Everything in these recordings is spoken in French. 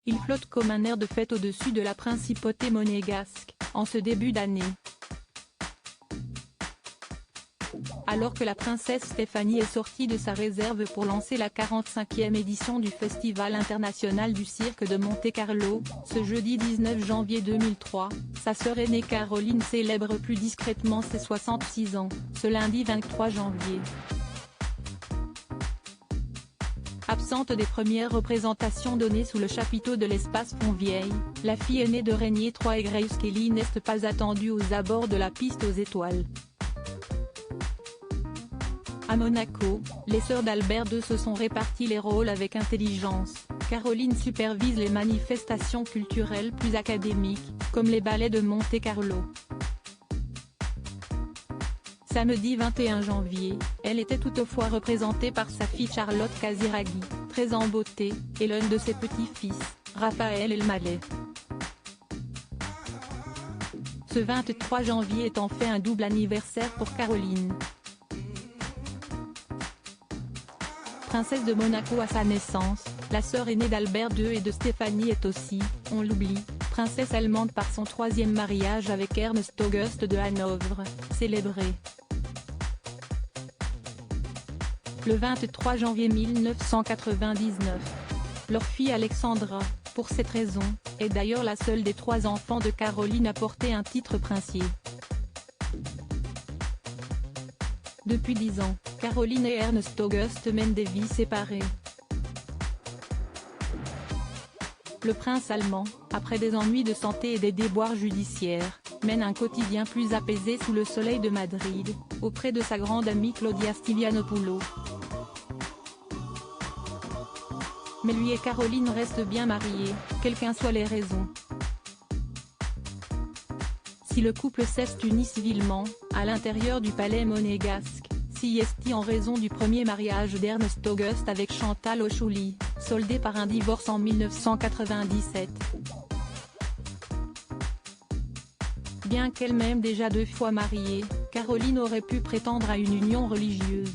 Il flotte comme un air de fête au-dessus de la principauté monégasque, en ce début d'année. Alors que la princesse Stéphanie est sortie de sa réserve pour lancer la 45e édition du Festival international du cirque de Monte-Carlo, ce jeudi 19 janvier 2003, sa sœur aînée Caroline célèbre plus discrètement ses 66 ans, ce lundi 23 janvier. Absente des premières représentations données sous le chapiteau de l'espace Fontvieille, la fille aînée de Régnier III et Grace Kelly n'est pas attendue aux abords de la piste aux étoiles. À Monaco, les sœurs d'Albert II se sont répartis les rôles avec intelligence. Caroline supervise les manifestations culturelles plus académiques, comme les ballets de Monte-Carlo. Samedi 21 janvier, elle était toutefois représentée par sa fille Charlotte Casiraghi, très en beauté, et l'un de ses petits-fils, Raphaël Elmaleh. Ce 23 janvier est en fait un double anniversaire pour Caroline. Princesse de Monaco à sa naissance, la sœur aînée d'Albert II et de Stéphanie est aussi, on l'oublie, princesse allemande par son troisième mariage avec Ernst Auguste de Hanovre, célébré le 23 janvier 1999. Leur fille Alexandra, pour cette raison, est d'ailleurs la seule des 3 enfants de Caroline à porter un titre princier. Depuis 10 ans, Caroline et Ernst Auguste mènent des vies séparées. Le prince allemand, après des ennuis de santé et des déboires judiciaires, mène un quotidien plus apaisé sous le soleil de Madrid, auprès de sa grande amie Claudia Stylianopoulou. Mais lui et Caroline restent bien mariés, quelles qu'en soient les raisons. Si le couple s'est uni civilement, à l'intérieur du palais monégasque, s'y est en raison du premier mariage d'Ernst Auguste avec Chantal Auchouli, soldé par un divorce en 1997. Bien qu'elle-même déjà 2 fois mariée, Caroline aurait pu prétendre à une union religieuse.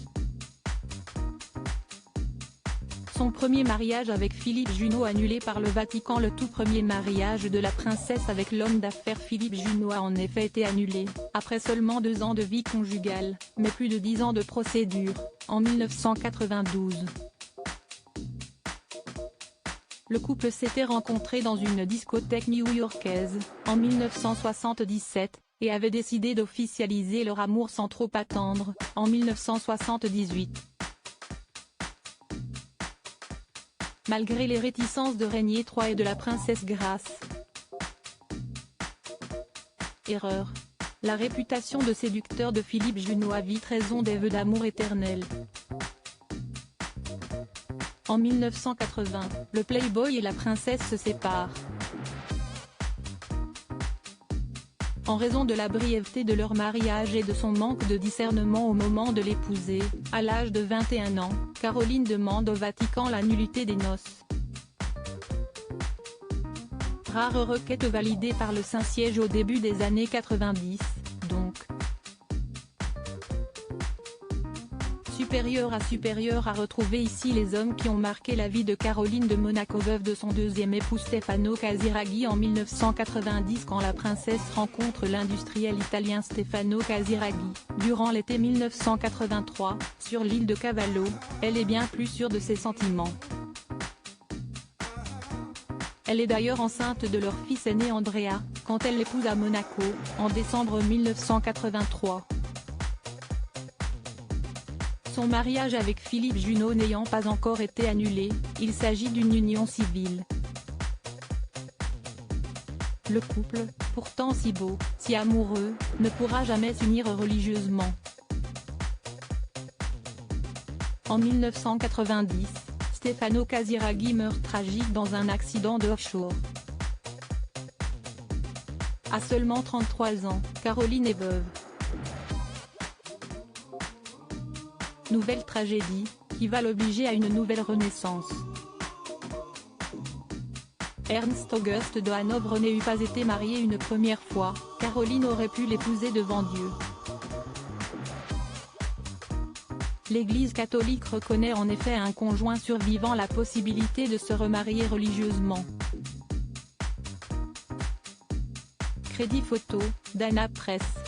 Son premier mariage avec Philippe Junot annulé par le Vatican. Le tout premier mariage de la princesse avec l'homme d'affaires Philippe Junot a en effet été annulé, après seulement 2 ans de vie conjugale, mais plus de 10 ans de procédure, en 1992. Le couple s'était rencontré dans une discothèque new-yorkaise, en 1977, et avait décidé d'officialiser leur amour sans trop attendre, en 1978. Malgré les réticences de Régnier III et de la princesse Grace. Erreur. La réputation de séducteur de Philippe Junot a vite raison des vœux d'amour éternel. En 1980, le playboy et la princesse se séparent. En raison de la brièveté de leur mariage et de son manque de discernement au moment de l'épouser, à l'âge de 21 ans, Caroline demande au Vatican la nullité des noces. Rare requête validée par le Saint-Siège au début des années 90, donc. Supérieur à retrouver ici les hommes qui ont marqué la vie de Caroline de Monaco, veuve de son deuxième époux Stefano Casiraghi en 1990 quand la princesse rencontre l'industriel italien Stefano Casiraghi. Durant l'été 1983, sur l'île de Cavallo, elle est bien plus sûre de ses sentiments. Elle est d'ailleurs enceinte de leur fils aîné Andrea, quand elle l'épouse à Monaco, en décembre 1983. Son mariage avec Philippe Junot n'ayant pas encore été annulé, il s'agit d'une union civile. Le couple, pourtant si beau, si amoureux, ne pourra jamais s'unir religieusement. En 1990, Stefano Casiraghi meurt tragique dans un accident de offshore. À seulement 33 ans, Caroline est veuve. Nouvelle tragédie, qui va l'obliger à une nouvelle renaissance. Ernst Auguste de Hanovre n'ait pas été marié une première fois, Caroline aurait pu l'épouser devant Dieu. L'Église catholique reconnaît en effet à un conjoint survivant la possibilité de se remarier religieusement. Crédit Photo, Dana Presse.